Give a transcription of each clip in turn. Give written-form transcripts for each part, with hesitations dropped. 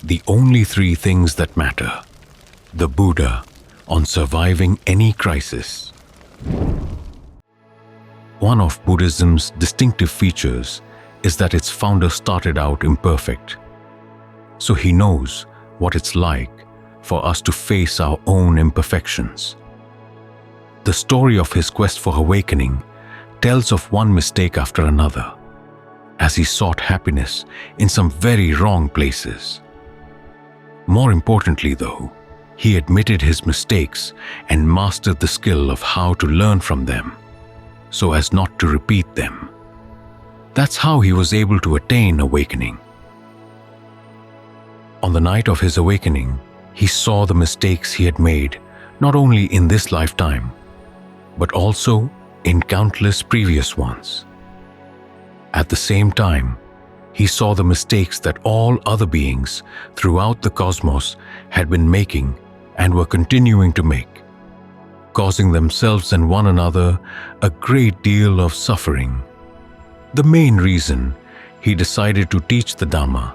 the only three things that matter. The Buddha on surviving any crisis. One of Buddhism's distinctive features is that its founder started out imperfect. So he knows what it's like for us to face our own imperfections. The story of his quest for awakening tells of one mistake after another, as he sought happiness in some very wrong places. More importantly, though, he admitted his mistakes and mastered the skill of how to learn from them, so as not to repeat them. That's how he was able to attain awakening. On the night of his awakening, he saw the mistakes he had made not only in this lifetime, but also in countless previous ones. At the same time, he saw the mistakes that all other beings throughout the cosmos had been making and were continuing to make, causing themselves and one another a great deal of suffering. The main reason he decided to teach the Dhamma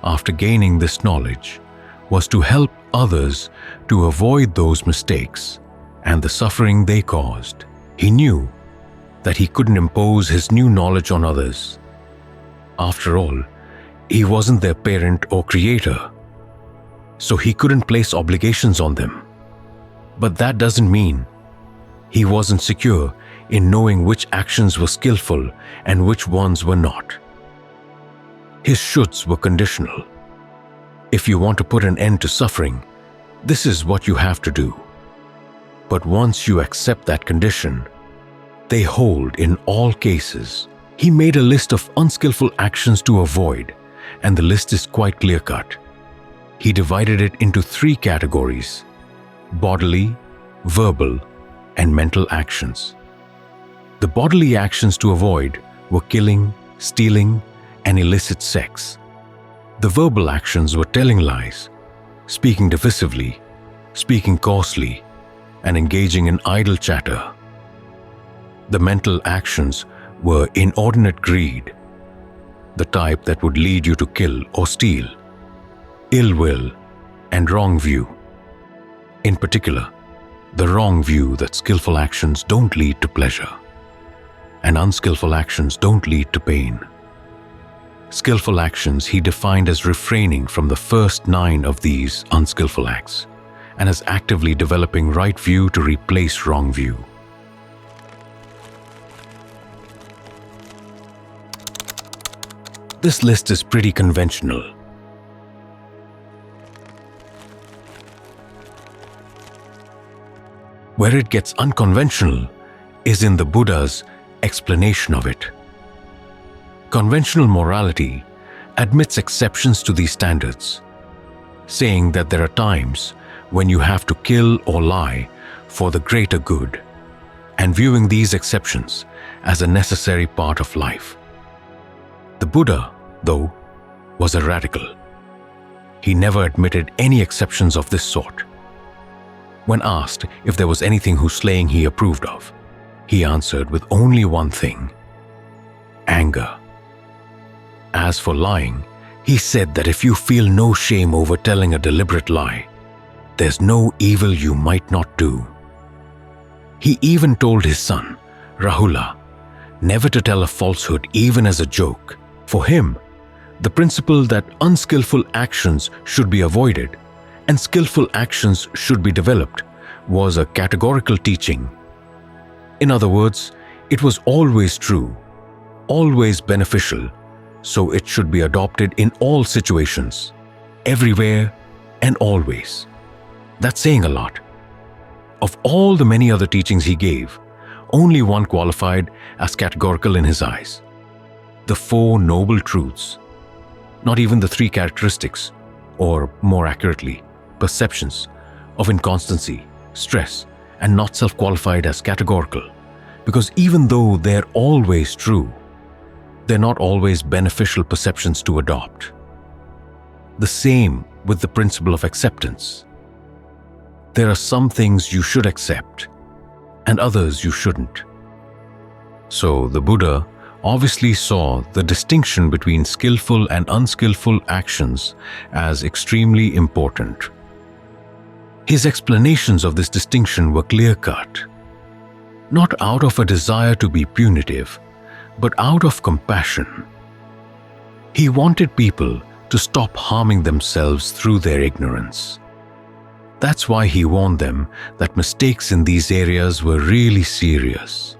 after gaining this knowledge was to help others to avoid those mistakes and the suffering they caused. He knew that he couldn't impose his new knowledge on others. After all, he wasn't their parent or creator, so he couldn't place obligations on them. But that doesn't mean he wasn't secure in knowing which actions were skillful and which ones were not. His shoulds were conditional. If you want to put an end to suffering, this is what you have to do. But once you accept that condition, they hold in all cases. He made a list of unskillful actions to avoid, and the list is quite clear-cut. He divided it into three categories: bodily, verbal, and mental actions. The bodily actions to avoid were killing, stealing, and illicit sex. The verbal actions were telling lies, speaking divisively, speaking coarsely, and engaging in idle chatter. The mental actions were inordinate greed, the type that would lead you to kill or steal, ill will, and wrong view. In particular, the wrong view that skillful actions don't lead to pleasure, and unskillful actions don't lead to pain. Skillful actions he defined as refraining from the first 9 of these unskillful acts, and as actively developing right view to replace wrong view. This list is pretty conventional. Where it gets unconventional is in the Buddha's explanation of it. Conventional morality admits exceptions to these standards, saying that there are times when you have to kill or lie for the greater good, and viewing these exceptions as a necessary part of life. The Buddha, though, was a radical. He never admitted any exceptions of this sort. When asked if there was anything whose slaying he approved of, he answered with only one thing: anger. As for lying, he said that if you feel no shame over telling a deliberate lie, there's no evil you might not do. He even told his son, Rahula, never to tell a falsehood even as a joke. For him, the principle that unskillful actions should be avoided and skillful actions should be developed was a categorical teaching. In other words, it was always true, always beneficial, so it should be adopted in all situations, everywhere and always. That's saying a lot. Of all the many other teachings he gave, only one qualified as categorical in his eyes: the 4 noble truths. Not even the 3 characteristics, or more accurately, perceptions of inconstancy, stress, and not self-qualified as categorical, because even though they're always true, they're not always beneficial perceptions to adopt. The same with the principle of acceptance. There are some things you should accept, and others you shouldn't. So the Buddha obviously saw the distinction between skillful and unskillful actions as extremely important. His explanations of this distinction were clear-cut, not out of a desire to be punitive, but out of compassion. He wanted people to stop harming themselves through their ignorance. That's why he warned them that mistakes in these areas were really serious.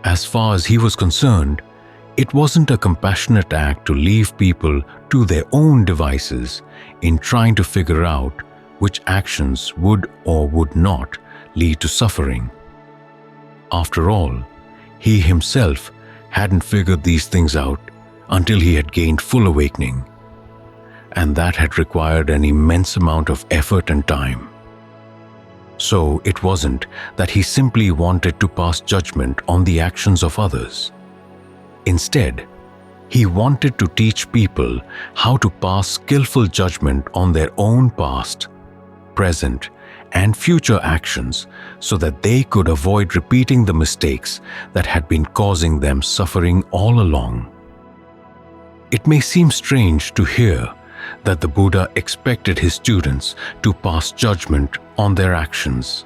As far as he was concerned, it wasn't a compassionate act to leave people to their own devices in trying to figure out which actions would or would not lead to suffering. After all, he himself hadn't figured these things out until he had gained full awakening, and that had required an immense amount of effort and time. So it wasn't that he simply wanted to pass judgment on the actions of others. Instead, he wanted to teach people how to pass skillful judgment on their own past, present, and future actions so that they could avoid repeating the mistakes that had been causing them suffering all along. It may seem strange to hear that the Buddha expected his students to pass judgment on their actions,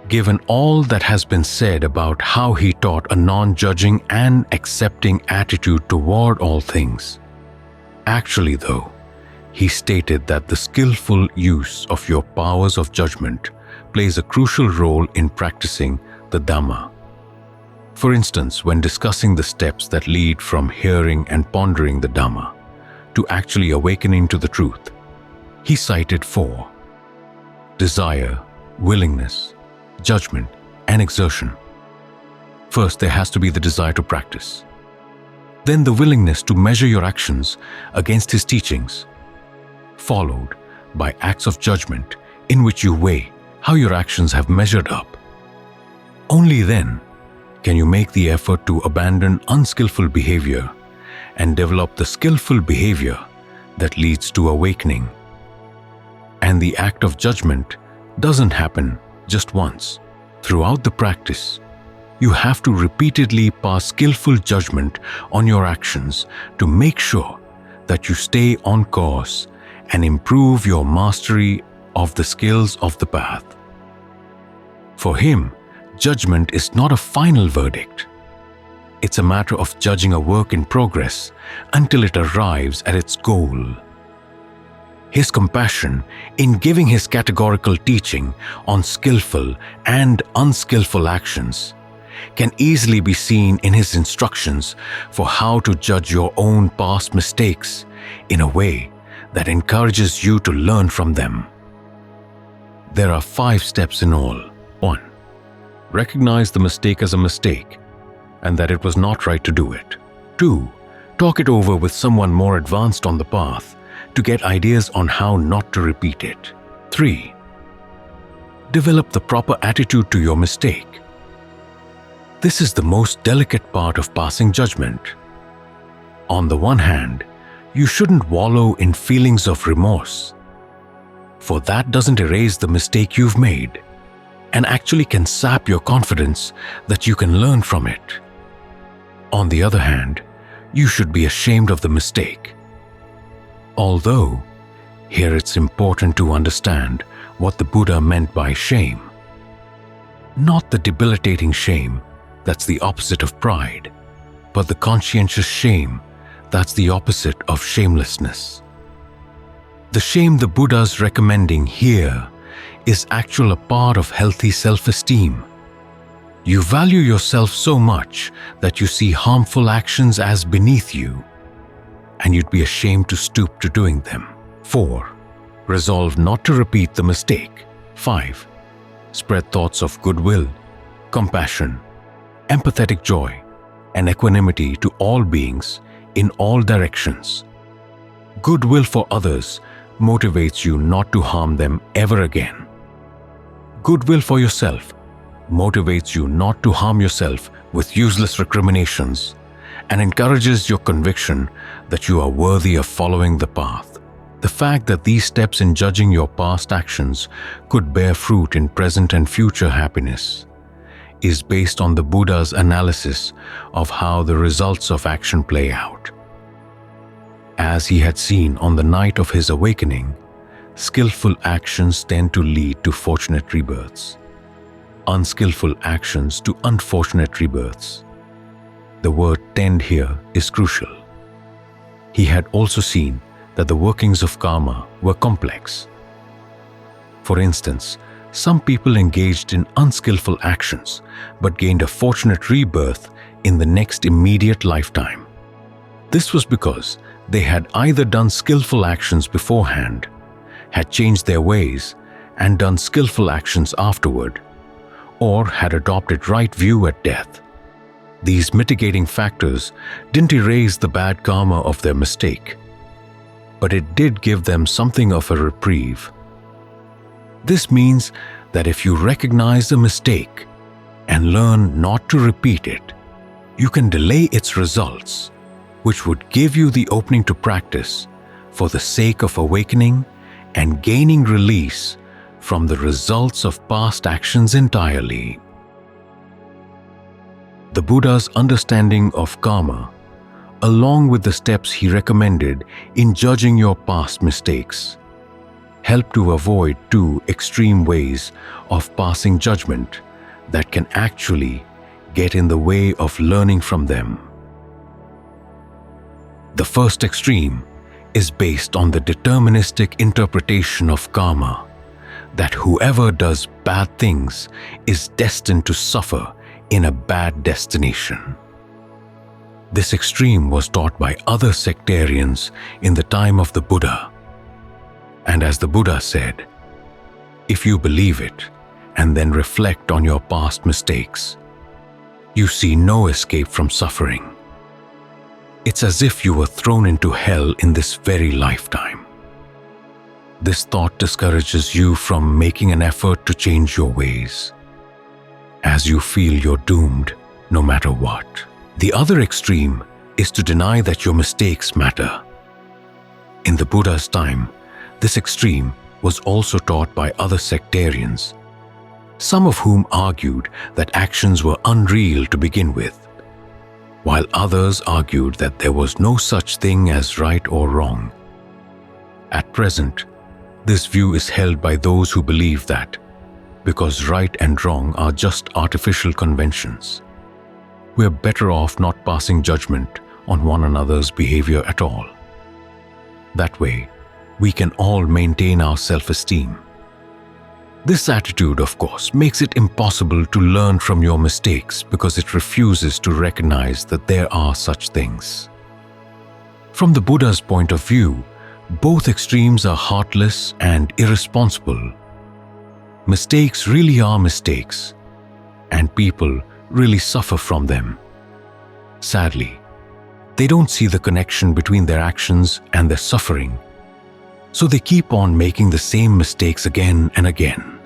given all that has been said about how he taught a non-judging and accepting attitude toward all things. Actually, though, he stated that the skillful use of your powers of judgment plays a crucial role in practicing the Dhamma. For instance, when discussing the steps that lead from hearing and pondering the Dhamma to actually awakening to the truth, he cited 4: desire, willingness, judgment, and exertion. First, there has to be the desire to practice. Then the willingness to measure your actions against his teachings, followed by acts of judgment in which you weigh how your actions have measured up. Only then can you make the effort to abandon unskillful behavior and develop the skillful behavior that leads to awakening. And the act of judgment doesn't happen just once. Throughout the practice, you have to repeatedly pass skillful judgment on your actions to make sure that you stay on course and improve your mastery of the skills of the path. For him, judgment is not a final verdict. It's a matter of judging a work in progress until it arrives at its goal. His compassion in giving his categorical teaching on skillful and unskillful actions can easily be seen in his instructions for how to judge your own past mistakes in a way that encourages you to learn from them. There are 5 steps in all. 1. Recognize the mistake as a mistake and that it was not right to do it. 2. Talk it over with someone more advanced on the path to get ideas on how not to repeat it. 3. Develop the proper attitude to your mistake. This is the most delicate part of passing judgment. On the one hand, you shouldn't wallow in feelings of remorse, for that doesn't erase the mistake you've made and actually can sap your confidence that you can learn from it. On the other hand, you should be ashamed of the mistake. Although, here it's important to understand what the Buddha meant by shame. Not the debilitating shame that's the opposite of pride, but the conscientious shame that's the opposite of shamelessness. The shame the Buddha's recommending here is actually a part of healthy self-esteem. You value yourself so much that you see harmful actions as beneath you, and you'd be ashamed to stoop to doing them. 4. Resolve not to repeat the mistake. 5. Spread thoughts of goodwill, compassion, empathetic joy, and equanimity to all beings in all directions. Goodwill for others motivates you not to harm them ever again. Goodwill for yourself motivates you not to harm yourself with useless recriminations and encourages your conviction that you are worthy of following the path. The fact that these steps in judging your past actions could bear fruit in present and future happiness is based on the Buddha's analysis of how the results of action play out. As he had seen on the night of his awakening, skillful actions tend to lead to fortunate rebirths, unskillful actions to unfortunate rebirths. The word tend here is crucial. He had also seen that the workings of karma were complex. For instance, some people engaged in unskillful actions but gained a fortunate rebirth in the next immediate lifetime. This was because they had either done skillful actions beforehand, had changed their ways, and done skillful actions afterward, or had adopted right view at death. These mitigating factors didn't erase the bad karma of their mistake, but it did give them something of a reprieve. This means that if you recognize a mistake and learn not to repeat it, you can delay its results, which would give you the opening to practice for the sake of awakening and gaining release from the results of past actions entirely. The Buddha's understanding of karma, along with the steps he recommended in judging your past mistakes, help to avoid two extreme ways of passing judgment that can actually get in the way of learning from them. The first extreme is based on the deterministic interpretation of karma, that whoever does bad things is destined to suffer in a bad destination. This extreme was taught by other sectarians in the time of the Buddha. And as the Buddha said, if you believe it and then reflect on your past mistakes, you see no escape from suffering. It's as if you were thrown into hell in this very lifetime. This thought discourages you from making an effort to change your ways, as you feel you're doomed no matter what. The other extreme is to deny that your mistakes matter. In the Buddha's time, this extreme was also taught by other sectarians, some of whom argued that actions were unreal to begin with, while others argued that there was no such thing as right or wrong. At present, this view is held by those who believe that, because right and wrong are just artificial conventions, we're better off not passing judgment on one another's behavior at all. That way, we can all maintain our self-esteem. This attitude, of course, makes it impossible to learn from your mistakes because it refuses to recognize that there are such things. From the Buddha's point of view, both extremes are heartless and irresponsible. Mistakes really are mistakes, and people really suffer from them. Sadly, they don't see the connection between their actions and their suffering, so they keep on making the same mistakes again and again.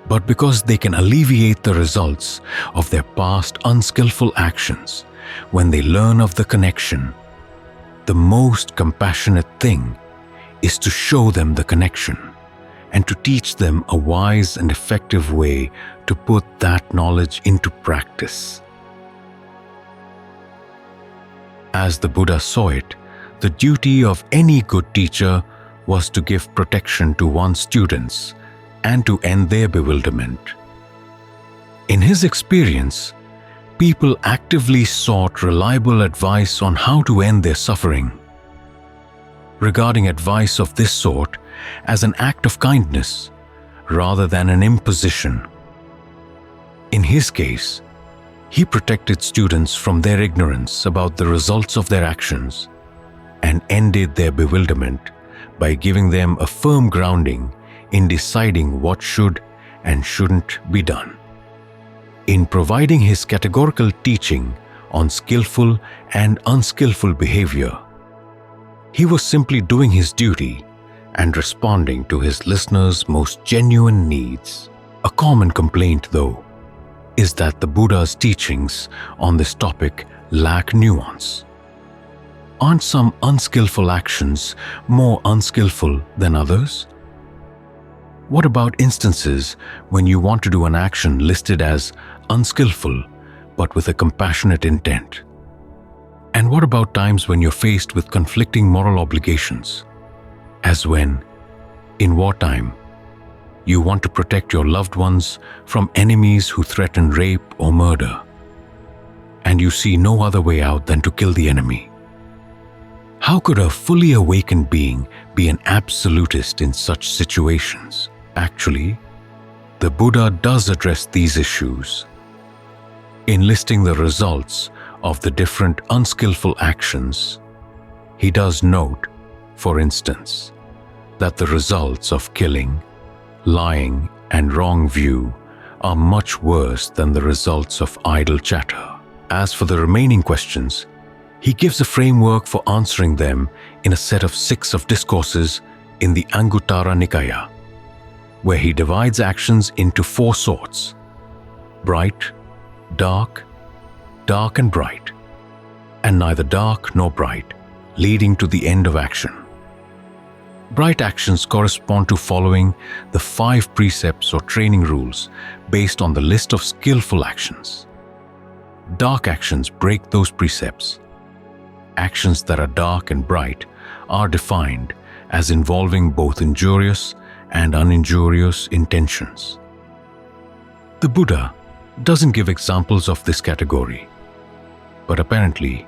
But because they can alleviate the results of their past unskillful actions when they learn of the connection, the most compassionate thing is to show them the connection and to teach them a wise and effective way to put that knowledge into practice. As the Buddha saw it, the duty of any good teacher was to give protection to one's students and to end their bewilderment. In his experience, people actively sought reliable advice on how to end their suffering. Regarding advice of this sort as an act of kindness rather than an imposition. In his case, he protected students from their ignorance about the results of their actions and ended their bewilderment by giving them a firm grounding in deciding what should and shouldn't be done. In providing his categorical teaching on skillful and unskillful behavior, he was simply doing his duty and responding to his listeners' most genuine needs. A common complaint, though, is that the Buddha's teachings on this topic lack nuance. Aren't some unskillful actions more unskillful than others? What about instances when you want to do an action listed as unskillful, but with a compassionate intent? And what about times when you're faced with conflicting moral obligations? As when, in wartime, you want to protect your loved ones from enemies who threaten rape or murder, and you see no other way out than to kill the enemy. How could a fully awakened being be an absolutist in such situations? Actually, the Buddha does address these issues. In listing the results of the different unskillful actions, he does note, for instance, that the results of killing, lying, and wrong view are much worse than the results of idle chatter. As for the remaining questions, he gives a framework for answering them in a set of 6 discourses in the Anguttara Nikaya, where he divides actions into 4 sorts: bright, dark, dark and bright, and neither dark nor bright, leading to the end of action. Bright actions correspond to following the 5 precepts or training rules based on the list of skillful actions. Dark actions break those precepts. Actions that are dark and bright are defined as involving both injurious and uninjurious intentions. The Buddha doesn't give examples of this category, but apparently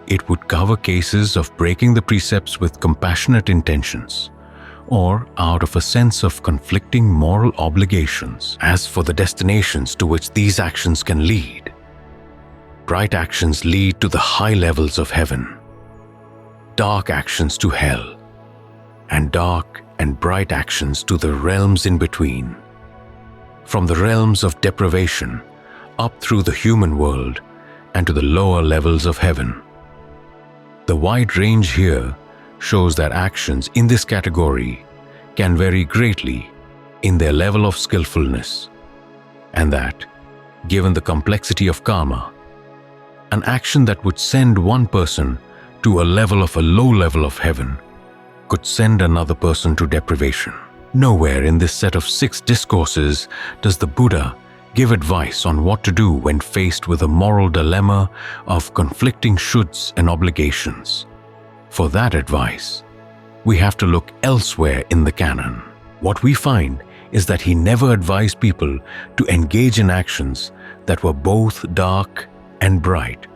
it would cover cases of breaking the precepts with compassionate intentions or out of a sense of conflicting moral obligations. As for the destinations to which these actions can lead, bright actions lead to the high levels of heaven, dark actions to hell, and dark and bright actions to the realms in between. From the realms of deprivation up through the human world and to the lower levels of heaven. The wide range here shows that actions in this category can vary greatly in their level of skillfulness, and that, given the complexity of karma, an action that would send one person to a level of a low level of heaven could send another person to deprivation. Nowhere in this set of 6 discourses does the Buddha give advice on what to do when faced with a moral dilemma of conflicting shoulds and obligations. For that advice, we have to look elsewhere in the canon. What we find is that he never advised people to engage in actions that were both dark and bright.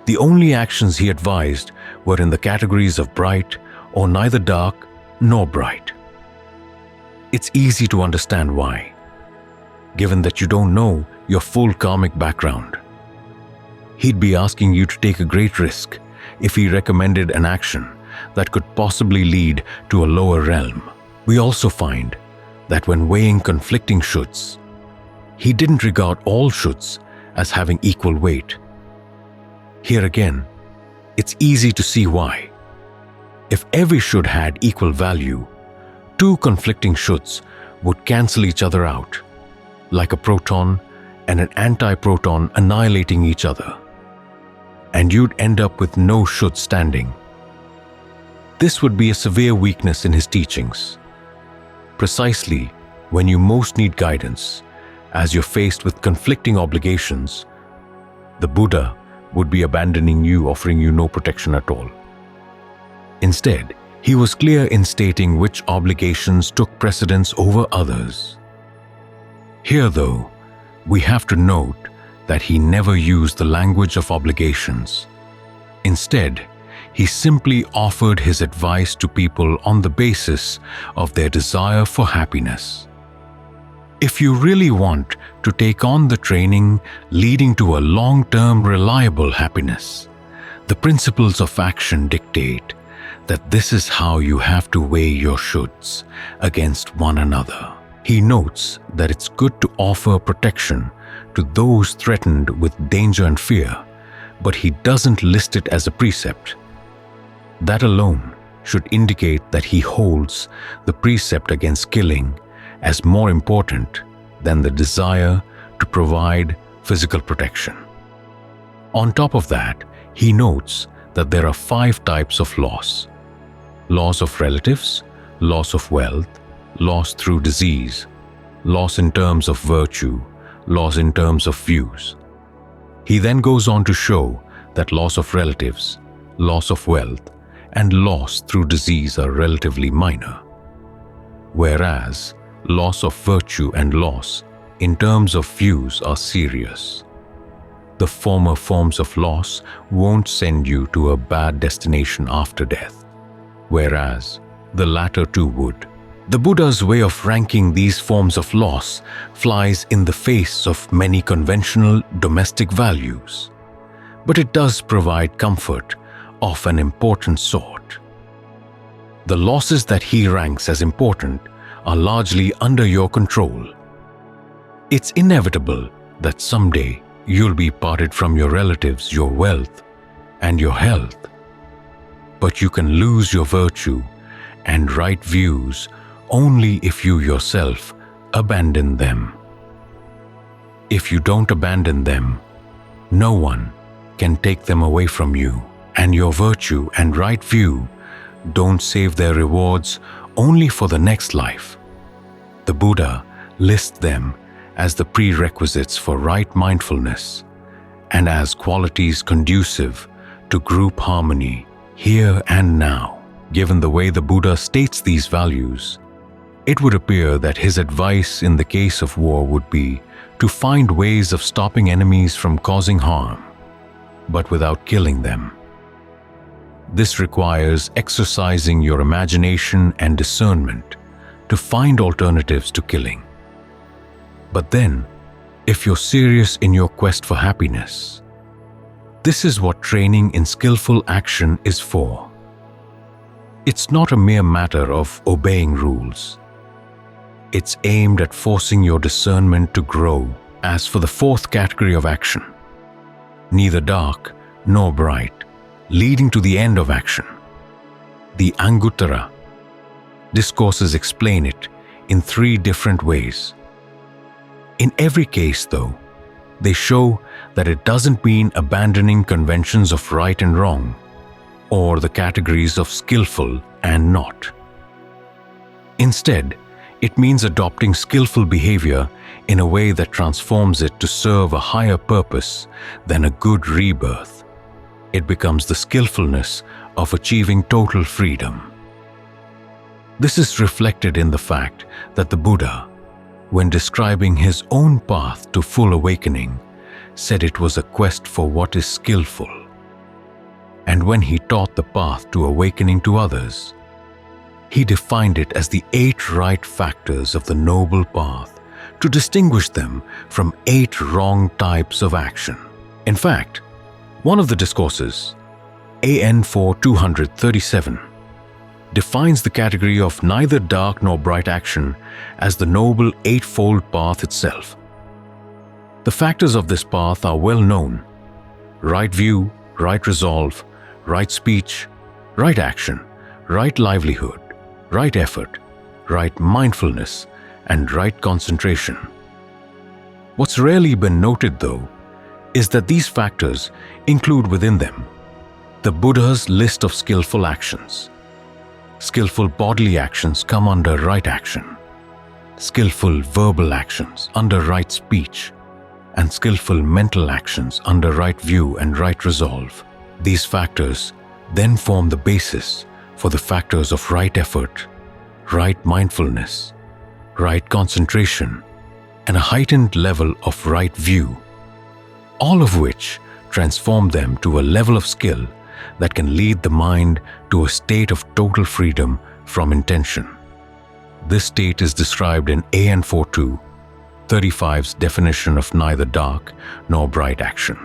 The only actions he advised were in the categories of bright or neither dark nor bright. It's easy to understand why, given that you don't know your full karmic background. He'd be asking you to take a great risk if he recommended an action that could possibly lead to a lower realm. We also find that when weighing conflicting shoulds, he didn't regard all shoulds as having equal weight. Here again, it's easy to see why. If every should had equal value, 2 conflicting shoulds would cancel each other out, like a proton and an antiproton annihilating each other, and you'd end up with no should standing. This would be a severe weakness in his teachings. Precisely when you most need guidance, as you're faced with conflicting obligations, the Buddha would be abandoning you, offering you no protection at all. Instead, he was clear in stating which obligations took precedence over others. Here, though, we have to note that he never used the language of obligations. Instead, he simply offered his advice to people on the basis of their desire for happiness. If you really want to take on the training leading to a long-term reliable happiness, the principles of action dictate that this is how you have to weigh your shoulds against one another. He notes that it's good to offer protection to those threatened with danger and fear, but he doesn't list it as a precept. That alone should indicate that he holds the precept against killing as more important than the desire to provide physical protection. On top of that, he notes that there are 5 types of loss: loss of relatives, loss of wealth, loss through disease, loss in terms of virtue, loss in terms of views. He then goes on to show that loss of relatives, loss of wealth, and loss through disease are relatively minor, whereas loss of virtue and loss in terms of views are serious. The former forms of loss won't send you to a bad destination after death, whereas the latter two would. The Buddha's way of ranking these forms of loss flies in the face of many conventional domestic values, but it does provide comfort of an important sort. The losses that he ranks as important are largely under your control. It's inevitable that someday you'll be parted from your relatives, your wealth, and your health. But you can lose your virtue and right views only if you yourself abandon them. If you don't abandon them, no one can take them away from you, and your virtue and right view don't save their rewards only for the next life. The Buddha lists them as the prerequisites for right mindfulness and as qualities conducive to group harmony here and now. Given the way the Buddha states these values, it would appear that his advice in the case of war would be to find ways of stopping enemies from causing harm, but without killing them. This requires exercising your imagination and discernment to find alternatives to killing. But then, if you're serious in your quest for happiness, this is what training in skillful action is for. It's not a mere matter of obeying rules. It's aimed at forcing your discernment to grow. As for the fourth category of action, neither dark nor bright, leading to the end of action, the Anguttara discourses explain it in three different ways. In every case, though, they show that it doesn't mean abandoning conventions of right and wrong, or the categories of skillful and not. Instead, it means adopting skillful behavior in a way that transforms it to serve a higher purpose than a good rebirth. It becomes the skillfulness of achieving total freedom. This is reflected in the fact that the Buddha, when describing his own path to full awakening, said it was a quest for what is skillful. And when he taught the path to awakening to others, he defined it as the 8 right factors of the Noble Path to distinguish them from 8 wrong types of action. In fact, one of the discourses, AN 4237, defines the category of neither dark nor bright action as the Noble Eightfold Path itself. The factors of this path are well known: right view, right resolve, right speech, right action, right livelihood, right effort, right mindfulness, and right concentration. What's rarely been noted, though, is that these factors include within them the Buddha's list of skillful actions. Skillful bodily actions come under right action, skillful verbal actions under right speech, and skillful mental actions under right view and right resolve. These factors then form the basis for the factors of right effort, right mindfulness, right concentration, and a heightened level of right view, all of which transform them to a level of skill that can lead the mind to a state of total freedom from intention. This state is described in AN 4235's definition of neither dark nor bright action: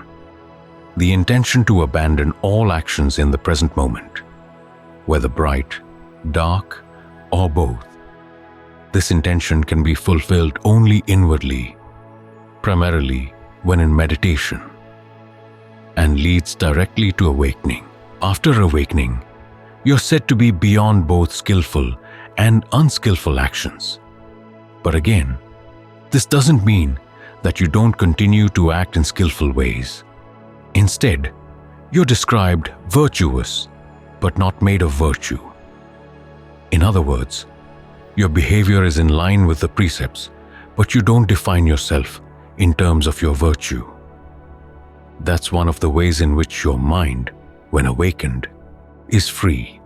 the intention to abandon all actions in the present moment, whether bright, dark, or both. This intention can be fulfilled only inwardly, primarily when in meditation, and leads directly to awakening. After awakening, you're said to be beyond both skillful and unskillful actions. But again, this doesn't mean that you don't continue to act in skillful ways. Instead, you're described virtuous, but not made of virtue. In other words, your behavior is in line with the precepts, but you don't define yourself in terms of your virtue. That's one of the ways in which your mind, when awakened, is free.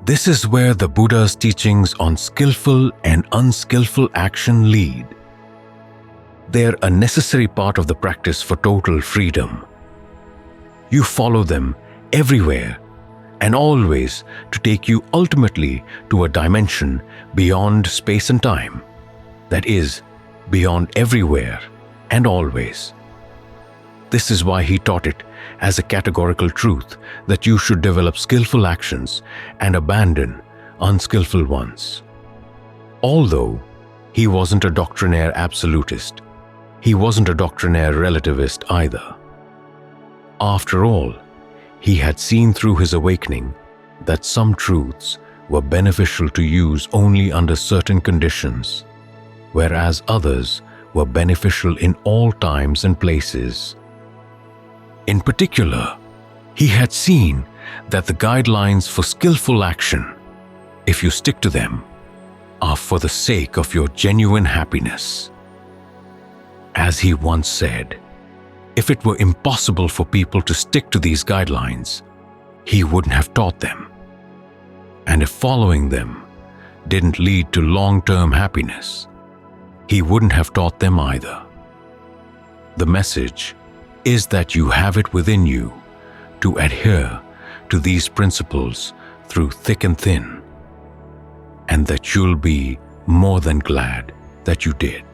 This is where the Buddha's teachings on skillful and unskillful action lead. They're a necessary part of the practice for total freedom. You follow them everywhere and always to take you ultimately to a dimension beyond space and time, that is, beyond everywhere and always. This is why he taught it as a categorical truth that you should develop skillful actions and abandon unskillful ones. Although he wasn't a doctrinaire absolutist, he wasn't a doctrinaire relativist either. After all, he had seen through his awakening that some truths were beneficial to use only under certain conditions, whereas others were beneficial in all times and places. In particular, he had seen that the guidelines for skillful action, if you stick to them, are for the sake of your genuine happiness. As he once said, if it were impossible for people to stick to these guidelines, he wouldn't have taught them. And if following them didn't lead to long-term happiness, he wouldn't have taught them either. The message is that you have it within you to adhere to these principles through thick and thin, and that you'll be more than glad that you did.